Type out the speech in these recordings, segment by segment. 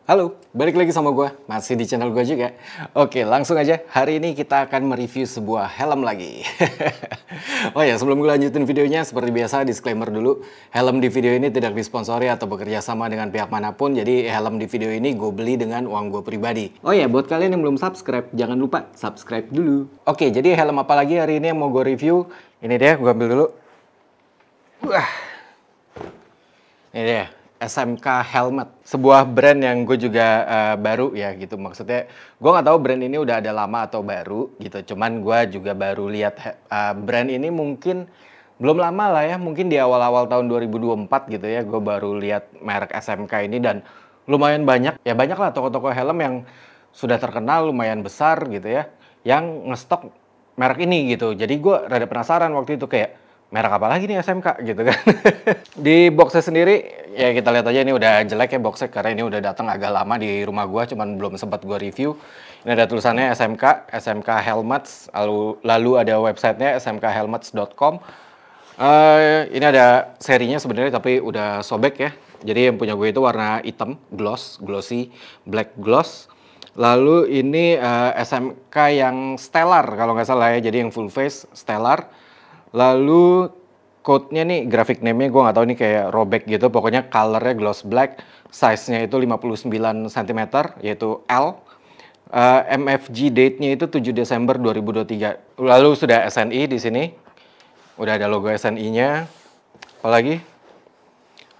Halo, balik lagi sama gue, masih di channel gue juga. Oke, langsung aja. Hari ini kita akan mereview sebuah helm lagi. Oh ya, sebelum gue lanjutin videonya, seperti biasa disclaimer dulu. Helm di video ini tidak disponsori atau bekerja sama dengan pihak manapun. Jadi helm di video ini gue beli dengan uang gue pribadi. Oh ya, buat kalian yang belum subscribe, jangan lupa subscribe dulu. Oke, jadi helm apa lagi hari ini yang mau gue review? Ini dia, gue ambil dulu. Wah, ini dia. SMK Helmet, sebuah brand yang gue juga baru ya gitu, maksudnya gue nggak tahu brand ini udah ada lama atau baru gitu, cuman gue juga baru lihat brand ini mungkin belum lama lah ya, mungkin di awal-awal tahun 2024 gitu ya, gue baru lihat merek SMK ini dan lumayan banyak, ya banyak lah toko-toko helm yang sudah terkenal lumayan besar gitu ya, yang ngestok merek ini gitu, jadi gue rada penasaran waktu itu kayak merek apa lagi nih SMK gitu kan. Di boxnya sendiri ya kita lihat aja, ini udah jelek ya boxnya karena ini udah datang agak lama di rumah gua, cuman belum sempat gua review. Ini ada tulisannya SMK Helmets, lalu ada websitenya smkhelmets.com. Ini ada serinya sebenarnya tapi udah sobek ya. Jadi yang punya gue itu warna hitam, glossy, black gloss. Lalu ini SMK yang stellar kalau nggak salah ya, jadi yang full face stellar. Lalu code-nya nih, graphic name-nya gue nggak tahu nih, kayak robek gitu. Pokoknya color-nya gloss black, size-nya itu 59 cm, yaitu L. MFG date-nya itu 7 Desember 2023. Lalu sudah SNI di sini. Udah ada logo SNI-nya. Apa lagi?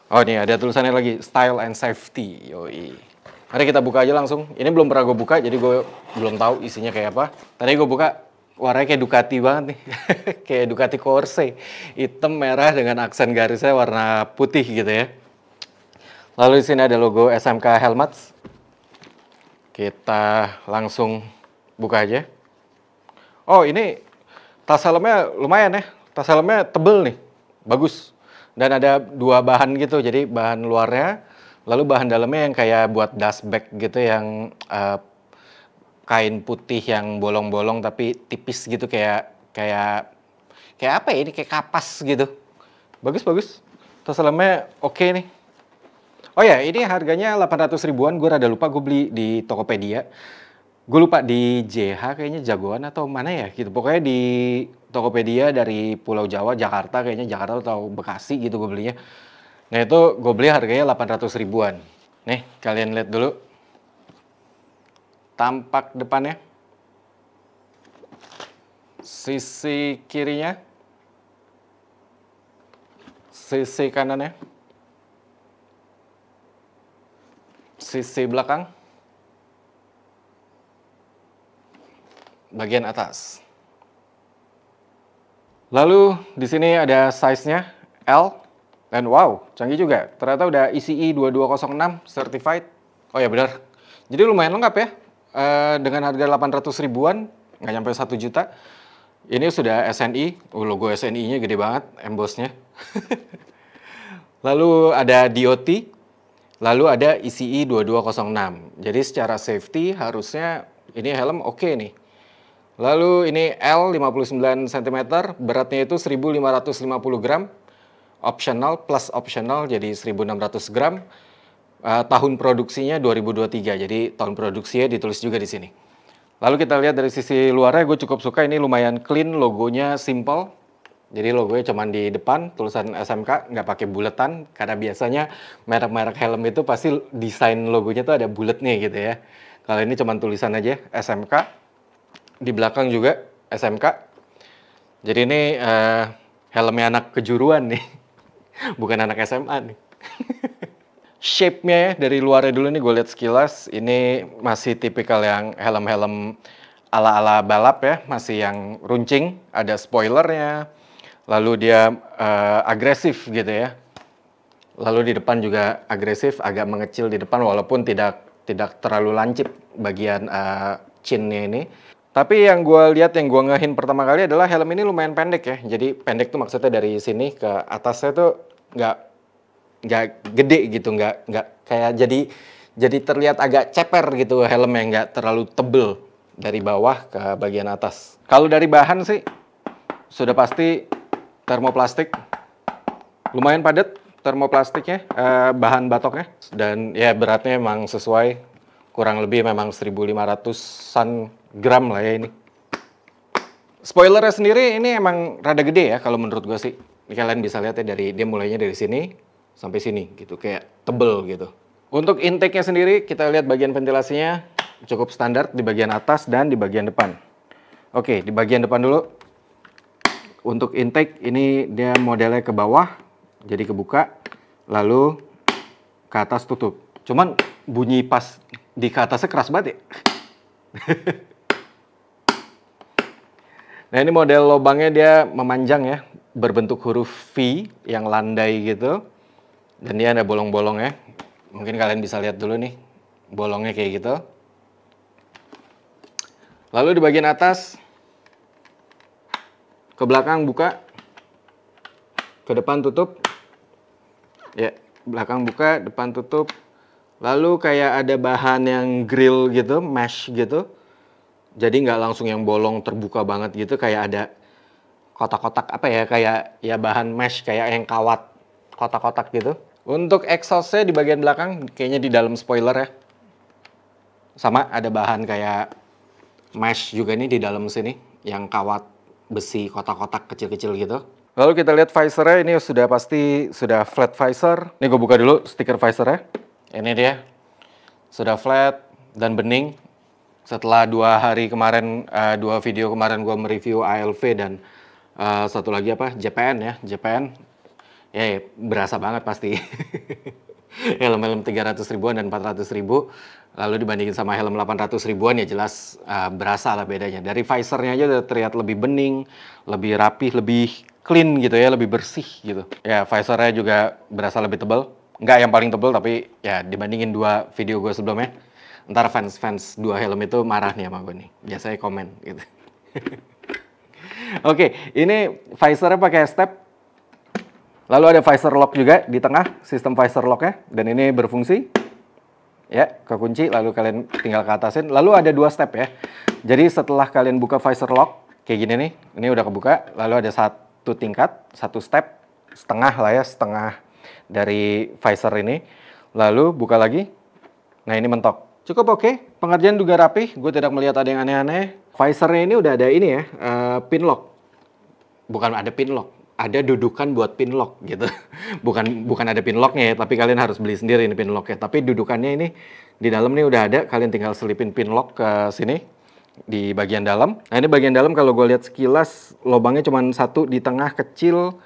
Oh nih ada tulisannya lagi, Style and Safety. Yoi. Mari kita buka aja langsung. Ini belum pernah gue buka, jadi gue belum tahu isinya kayak apa. Tadi gue buka, warnanya kayak Ducati banget nih. Kayak Ducati Corse. Hitam merah dengan aksen garisnya warna putih gitu ya. Lalu di sini ada logo SMK Helmets. Kita langsung buka aja. Oh ini tas helmnya lumayan ya. Tas helmnya tebel nih. Bagus. Dan ada dua bahan gitu. Jadi bahan luarnya, lalu bahan dalamnya yang kayak buat dust bag gitu, yang kain putih yang bolong-bolong tapi tipis gitu, kayak apa ya, ini kayak kapas gitu. Bagus. Tas helmnya oke nih. Oh ya, ini harganya 800 ribuan. Gue rada lupa, gue beli di Tokopedia. Gue lupa di JH kayaknya, Jagoan atau mana ya gitu. Pokoknya di Tokopedia dari Pulau Jawa, Jakarta kayaknya, Jakarta atau Bekasi gitu gue belinya. Nah itu gue beli harganya 800 ribuan. Nih kalian lihat dulu tampak depannya, sisi kirinya, sisi kanannya, sisi belakang, bagian atas. Lalu di sini ada size-nya L, dan wow, canggih juga. Ternyata udah ECE 2206 certified. Oh ya benar. Jadi lumayan lengkap ya. Dengan harga 800 ribuan, nggak nyampe 1 juta. Ini sudah SNI, logo SNI-nya gede banget, embossnya. Lalu ada DOT, lalu ada ECE 2206. Jadi secara safety harusnya ini helm oke nih. Lalu ini L 59 cm, beratnya itu 1550 gram, optional plus optional jadi 1600 gram. Tahun produksinya 2023, jadi tahun produksinya ditulis juga di sini. Lalu kita lihat dari sisi luarnya, gue cukup suka, ini lumayan clean, logonya simple. Jadi logonya cuman di depan, tulisan SMK, nggak pakai buletan, karena biasanya merek-merek helm itu pasti desain logonya tuh ada buletnya gitu ya. Kalau ini cuman tulisan aja SMK, di belakang juga SMK. Jadi ini helmnya anak kejuruan nih, bukan anak SMA nih. Shape-nya ya, dari luarnya dulu nih gue lihat sekilas, ini masih tipikal yang helm-helm ala-ala balap ya, masih yang runcing, ada spoilernya, lalu dia agresif gitu ya. Lalu di depan juga agresif, agak mengecil di depan walaupun tidak terlalu lancip bagian chinnya ini. Tapi yang gue lihat, yang gue ngehin pertama kali adalah helm ini lumayan pendek ya. Jadi pendek tuh maksudnya dari sini ke atasnya tuh nggak gede gitu, nggak kayak jadi terlihat agak ceper gitu helmnya, nggak terlalu tebel dari bawah ke bagian atas. Kalau dari bahan sih sudah pasti termoplastik, lumayan padat, termoplastiknya, bahan batoknya. Dan ya beratnya emang sesuai, kurang lebih memang 1.500-an gram lah ya ini. Spoilernya sendiri ini emang rada gede ya kalau menurut gue sih. Ini kalian bisa lihat ya, dia mulainya dari sini sampai sini gitu, kayak tebel gitu. Untuk intake-nya sendiri kita lihat bagian ventilasinya cukup standar di bagian atas dan di bagian depan. Oke, di bagian depan dulu. Untuk intake ini dia modelnya ke bawah, jadi kebuka, lalu ke atas tutup. Cuman bunyi pas di ke atasnya keras banget ya. Nah ini model lubangnya dia memanjang ya, berbentuk huruf V yang landai gitu. Dan dia ada bolong-bolongnya. Mungkin kalian bisa lihat dulu nih, bolongnya kayak gitu. Lalu di bagian atas, ke belakang buka, ke depan tutup. Ya, belakang buka, depan tutup. Lalu kayak ada bahan yang grill gitu, mesh gitu. Jadi nggak langsung yang bolong terbuka banget gitu, kayak ada kotak-kotak apa ya, kayak ya bahan mesh, kayak yang kawat kotak-kotak gitu. Untuk exhaustnya di bagian belakang, kayaknya di dalam spoiler ya. Sama ada bahan kayak mesh juga nih di dalam sini, yang kawat besi kotak-kotak kecil-kecil gitu. Lalu kita lihat visornya, ini sudah pasti sudah flat visor. Ini gue buka dulu stiker visornya. Ini dia, sudah flat dan bening. Setelah 2 hari kemarin, 2 video kemarin gue mereview ALV dan satu lagi apa, JPN ya, JPN. Ya, berasa banget pasti. Helm-helm 300 ribuan dan 400 ribu. Lalu dibandingin sama helm 800 ribuan ya jelas berasa lah bedanya. Dari visornya aja udah terlihat lebih bening, lebih rapih, lebih clean gitu ya, lebih bersih gitu. Ya, visornya juga berasa lebih tebal. Nggak yang paling tebal, tapi ya dibandingin 2 video gue sebelumnya. Ntar fans-fans 2 helm itu marah nih sama gue nih. Biasanya komen gitu. Oke, ini visornya pakai step. Lalu ada visor lock juga di tengah, sistem visor locknya. Dan ini berfungsi. Ya, kekunci, lalu kalian tinggal ke atasin. Lalu ada 2 step ya. Jadi setelah kalian buka visor lock, kayak gini nih. Ini udah kebuka. Lalu ada 1 tingkat, 1 step. Setengah lah ya, setengah dari visor ini. Lalu buka lagi. Nah ini mentok. Cukup oke, pengerjaan juga rapih, gue tidak melihat ada yang aneh-aneh. Visornya ini udah ada ini ya, pin lock. Bukan ada pin lock, ada dudukan buat pin lock gitu. Bukan ada pin locknya ya, tapi kalian harus beli sendiri ini pin locknya. Tapi dudukannya ini di dalam nih udah ada, kalian tinggal selipin pin lock ke sini di bagian dalam. Nah ini bagian dalam kalau gue lihat sekilas, lubangnya cuma 1 di tengah kecil,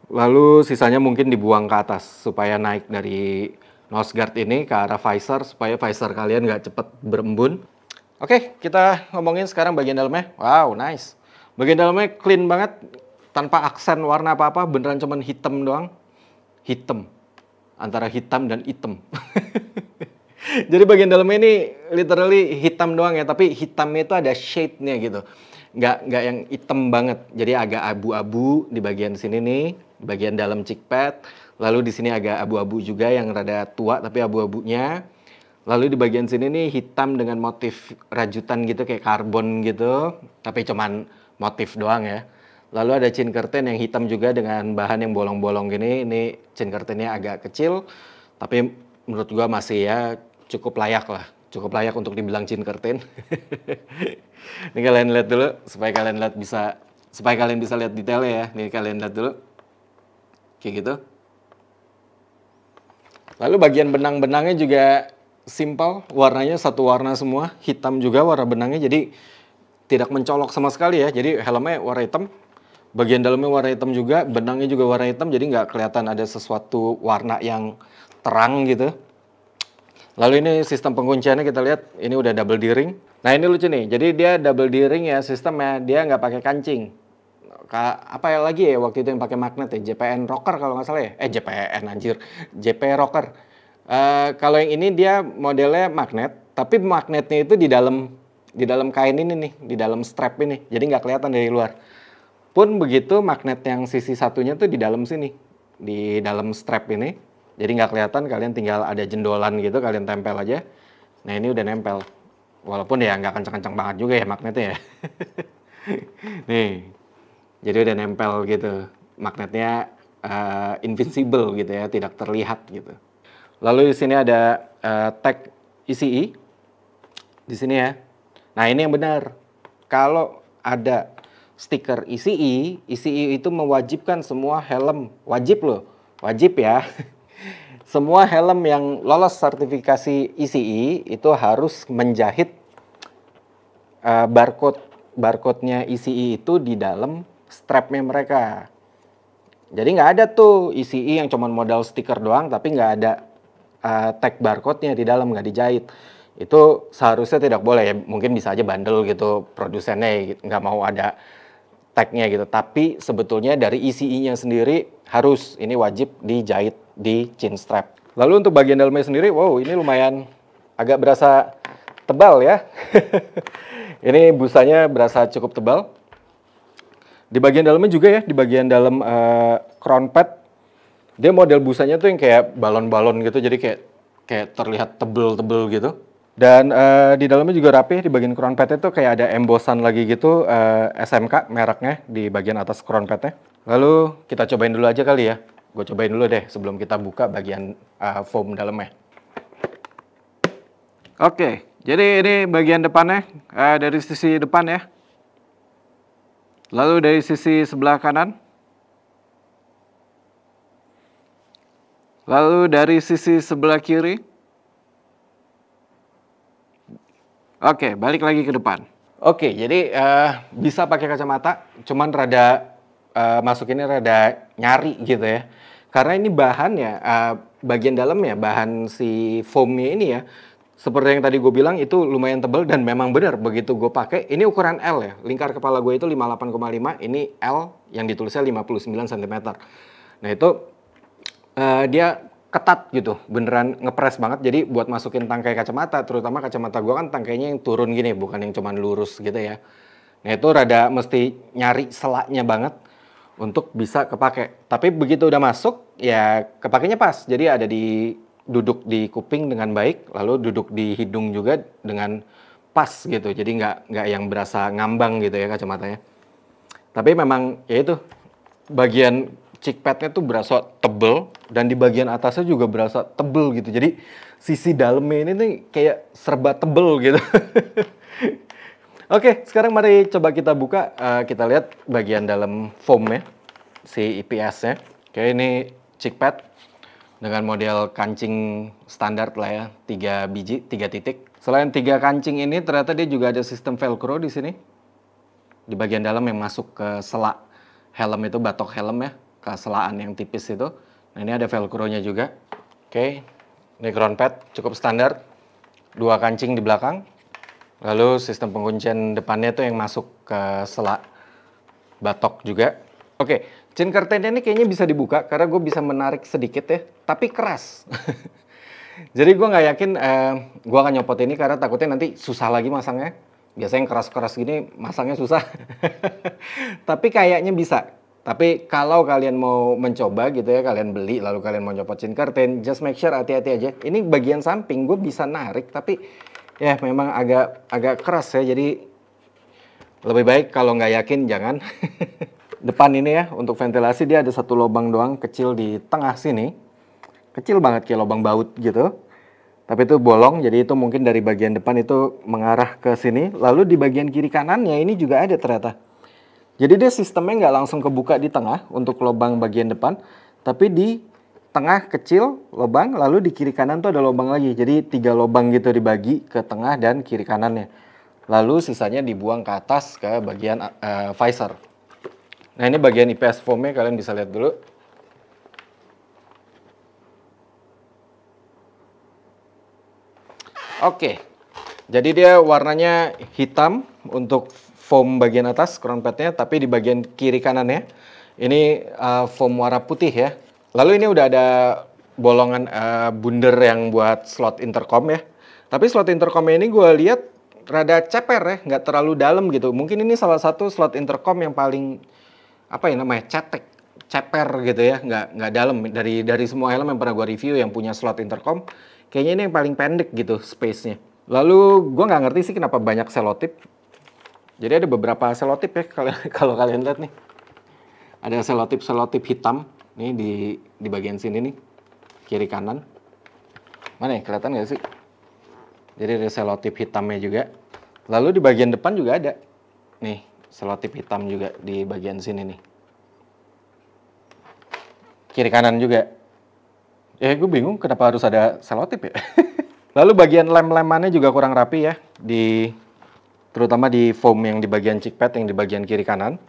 lalu sisanya mungkin dibuang ke atas supaya naik dari nose guard ini ke arah visor supaya visor kalian nggak cepet berembun. Oke, kita ngomongin sekarang bagian dalamnya. Wow, nice. Bagian dalamnya clean banget, tanpa aksen warna apa-apa, beneran cuman hitam doang. Hitam. Antara hitam dan hitam. Jadi bagian dalamnya ini literally hitam doang ya, tapi hitamnya itu ada shade-nya gitu. Nggak yang hitam banget. Jadi agak abu-abu di bagian sini nih, bagian dalam cheek pad. Lalu di sini agak abu-abu juga yang rada tua tapi abu-abunya. Lalu di bagian sini nih hitam dengan motif rajutan gitu kayak karbon gitu. Tapi cuman motif doang ya. Lalu ada chin curtain yang hitam juga dengan bahan yang bolong-bolong gini. Ini chin curtainnya agak kecil. Tapi menurut gua masih ya cukup layak lah. Cukup layak untuk dibilang chin curtain. Ini kalian lihat dulu supaya kalian bisa lihat detailnya ya. Nih kalian lihat dulu. Kayak gitu. Lalu bagian benang-benangnya juga simple, warnanya satu warna semua, hitam juga warna benangnya, jadi tidak mencolok sama sekali ya. Jadi helmnya warna hitam, bagian dalamnya warna hitam juga, benangnya juga warna hitam, jadi nggak kelihatan ada sesuatu warna yang terang gitu. Lalu ini sistem pengunciannya kita lihat, ini udah double D-ring. Nah ini lucu nih, jadi dia double D-ring ya sistemnya, dia nggak pakai kancing. Apa ya lagi ya waktu itu yang pakai magnet ya, JPN rocker kalau nggak salah ya, JPN anjir, JP rocker. Kalau yang ini dia modelnya magnet, tapi magnetnya itu di dalam kain ini nih, di dalam strap ini, jadi nggak kelihatan dari luar. Pun begitu magnet yang sisi satunya tuh di dalam sini, di dalam strap ini, jadi nggak kelihatan, kalian tinggal ada jendolan gitu, kalian tempel aja. Nah ini udah nempel, walaupun ya nggak kencang-kencang banget juga ya magnetnya ya. Nih. Jadi udah nempel gitu. Magnetnya invincible gitu ya, tidak terlihat gitu. Lalu di sini ada tag ECE di sini ya. Nah, ini yang benar. Kalau ada stiker ECE itu mewajibkan semua helm, wajib loh, wajib ya. Semua helm yang lolos sertifikasi ECE itu harus menjahit barcode-nya ECE itu di dalam strapnya mereka. Jadi nggak ada tuh ECE yang cuma modal stiker doang, tapi nggak ada tag barcode-nya di dalam, nggak dijahit. Itu seharusnya tidak boleh ya. Mungkin bisa aja bandel gitu produsennya, nggak mau ada tag-nya gitu. Tapi sebetulnya dari ECE-nya sendiri harus, ini wajib dijahit di chin strap. Lalu untuk bagian dalamnya sendiri, wow, ini lumayan agak berasa tebal ya. Ini busanya berasa cukup tebal. Di bagian dalamnya juga ya, di bagian dalam crown pad, dia model busanya tuh yang kayak balon-balon gitu, jadi kayak terlihat tebel-tebel gitu. Dan di dalamnya juga rapi, di bagian crown pad itu kayak ada embossan lagi gitu, SMK mereknya di bagian atas crown padnya. Lalu kita cobain dulu aja kali ya. Gue cobain dulu deh sebelum kita buka bagian foam dalamnya. Oke, jadi ini bagian depannya dari sisi depan ya. Lalu dari sisi sebelah kanan. Lalu dari sisi sebelah kiri. Oke, balik lagi ke depan. Oke, jadi bisa pakai kacamata, cuman rada masukinnya rada nyari gitu ya. Karena ini bahannya, bagian dalamnya, bahan si foamnya ini ya, seperti yang tadi gue bilang itu lumayan tebal dan memang benar begitu gue pakai. Ini ukuran L ya, lingkar kepala gue itu 58,5, ini L yang ditulisnya 59 cm. Nah itu dia ketat gitu, beneran ngepres banget. Jadi buat masukin tangkai kacamata, terutama kacamata gue kan tangkainya yang turun gini, bukan yang cuman lurus gitu ya. Nah itu rada mesti nyari selaknya banget untuk bisa kepake. Tapi begitu udah masuk, ya kepakainya pas. Jadi ada duduk di kuping dengan baik, lalu duduk di hidung juga dengan pas gitu. Jadi nggak yang berasa ngambang gitu ya kacamatanya. Tapi memang ya itu, bagian cheek padnya tuh berasa tebel dan di bagian atasnya juga berasa tebel gitu. Jadi sisi dalamnya ini tuh kayak serba tebel gitu. Oke, sekarang mari coba kita buka. Kita lihat bagian dalam foamnya, si EPS-nya. Oke, ini cheek pad dengan model kancing standar lah ya, 3 biji, 3 titik. Selain 3 kancing ini, ternyata dia juga ada sistem velcro di sini. Di bagian dalam yang masuk ke selak helm itu, batok helm ya, ke selaan yang tipis itu. Nah ini ada velcro-nya juga. Oke, ini crown pad cukup standar, 2 kancing di belakang. Lalu sistem penguncian depannya itu yang masuk ke selak batok juga. Oke, chin curtain ini kayaknya bisa dibuka karena gue bisa menarik sedikit ya, tapi keras. Jadi gue nggak yakin gue akan nyopot ini karena takutnya nanti susah lagi masangnya. Biasanya yang keras-keras gini masangnya susah. Tapi kayaknya bisa. Tapi kalau kalian mau mencoba gitu ya, kalian beli lalu kalian mau nyopot chin curtain, just make sure hati-hati aja. Ini bagian samping gue bisa narik, tapi ya memang agak keras ya. Jadi lebih baik kalau nggak yakin jangan. Depan ini ya, untuk ventilasi dia ada 1 lubang doang kecil di tengah sini. Kecil banget kayak lubang baut gitu. Tapi itu bolong, jadi itu mungkin dari bagian depan itu mengarah ke sini. Lalu di bagian kiri kanannya ini juga ada ternyata. Jadi dia sistemnya nggak langsung kebuka di tengah untuk lubang bagian depan, tapi di tengah kecil lubang, lalu di kiri kanan tuh ada lubang lagi. Jadi 3 lubang gitu dibagi ke tengah dan kiri kanannya. Lalu sisanya dibuang ke atas ke bagian visor. Nah ini bagian IPS foamnya, kalian bisa lihat dulu. Oke, jadi dia warnanya hitam untuk foam bagian atas crown padnya, tapi di bagian kiri kanannya ini foam warna putih ya. Lalu ini udah ada bolongan bundar yang buat slot intercom ya. Tapi slot intercomnya ini gue lihat rada ceper ya, nggak terlalu dalam gitu. Mungkin ini salah satu slot intercom yang paling apa ya namanya, ceper gitu ya, nggak dalam dari semua helm yang pernah gue review yang punya slot intercom. Kayaknya ini yang paling pendek gitu space-nya. Lalu gue nggak ngerti sih kenapa banyak selotip. Jadi ada beberapa selotip ya kalau kalian lihat nih. Ada selotip hitam. Ini di bagian sini nih, kiri kanan. Mana ya, kelihatan nggak sih? Jadi ada selotip hitamnya juga. Lalu di bagian depan juga ada. Nih, selotip hitam juga di bagian sini nih. Kiri kanan juga. Gue bingung kenapa harus ada selotip ya. Lalu bagian lem-lemannya juga kurang rapi ya. Terutama di foam yang di bagian chick pad yang di bagian kiri kanan.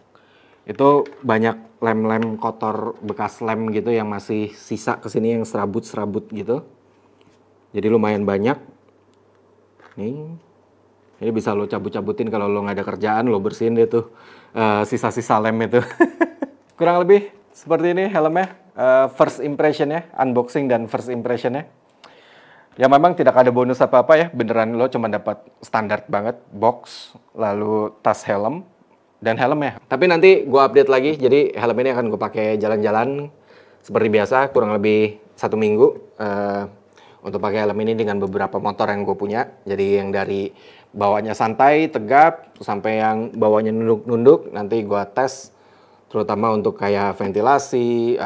Itu banyak lem-lem kotor bekas lem gitu yang masih sisa kesini yang serabut-serabut gitu. Jadi lumayan banyak. Nih, ini bisa lo cabut-cabutin kalau lo nggak ada kerjaan, lo bersihin deh tuh sisa-sisa lem itu. Kurang lebih seperti ini helmnya, first impression ya, unboxing dan first impression ya. Ya memang tidak ada bonus apa-apa ya, beneran lo cuma dapat standar banget, box, lalu tas helm, dan helmnya. Tapi nanti gue update lagi, jadi helm ini akan gue pakai jalan-jalan seperti biasa, kurang lebih 1 minggu. Untuk pakai helm ini dengan beberapa motor yang gue punya. Jadi yang dari bawahnya santai, tegap, sampai yang bawahnya nunduk-nunduk, nanti gue tes. Terutama untuk kayak ventilasi,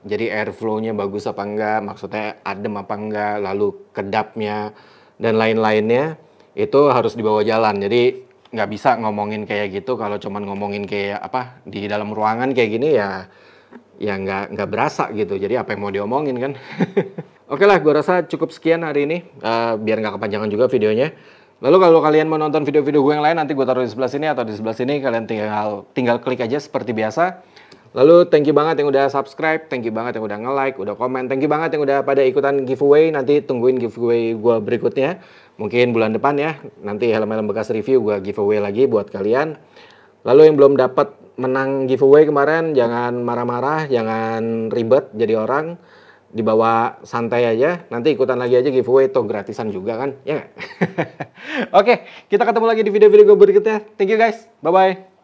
jadi airflow-nya bagus apa enggak, maksudnya adem apa enggak, lalu kedapnya, dan lain-lainnya, itu harus dibawa jalan. Jadi nggak bisa ngomongin kayak gitu, kalau cuman ngomongin kayak apa, di dalam ruangan kayak gini ya nggak berasa gitu. Jadi apa yang mau diomongin kan? Oke lah, gue rasa cukup sekian hari ini, biar nggak kepanjangan juga videonya. Lalu kalau kalian mau nonton video-video gue yang lain, nanti gue taruh di sebelah sini atau di sebelah sini, kalian tinggal klik aja seperti biasa. Lalu thank you banget yang udah subscribe, thank you banget yang udah nge-like, udah komen, thank you banget yang udah pada ikutan giveaway. Nanti tungguin giveaway gue berikutnya, mungkin bulan depan ya. Nanti helm-helm bekas review gue giveaway lagi buat kalian. Lalu yang belum dapat menang giveaway kemarin, jangan marah-marah, jangan ribet jadi orang. Dibawa santai aja, nanti ikutan lagi aja giveaway, toh gratisan juga kan, ya nggak? Oke, kita ketemu lagi di video-video gue berikutnya. Thank you guys, bye-bye.